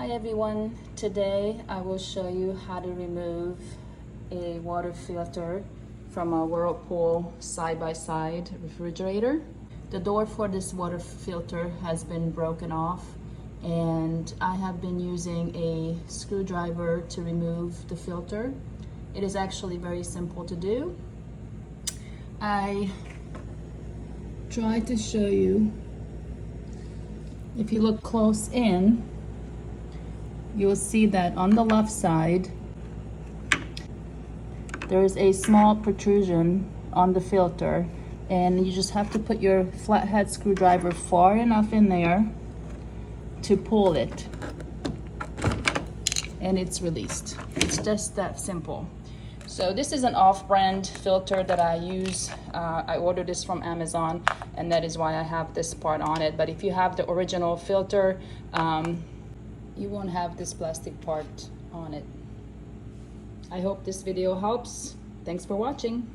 Hi everyone, today I will show you how to remove a water filter from a Whirlpool side-by-side refrigerator. The door for this water filter has been broken off and I have been using a screwdriver to remove the filter. It is actually very simple to do. I tried to show you. If you look close in, you'll see that on the left side there's a small protrusion on the filter, and you just have to put your flathead screwdriver far enough in there to pull it and it's released. It's just that simple. So this is an off-brand filter that I use. I ordered this from Amazon and that is why I have this part on it, but if you have the original filter, you won't have this plastic part on it. I hope this video helps. Thanks for watching.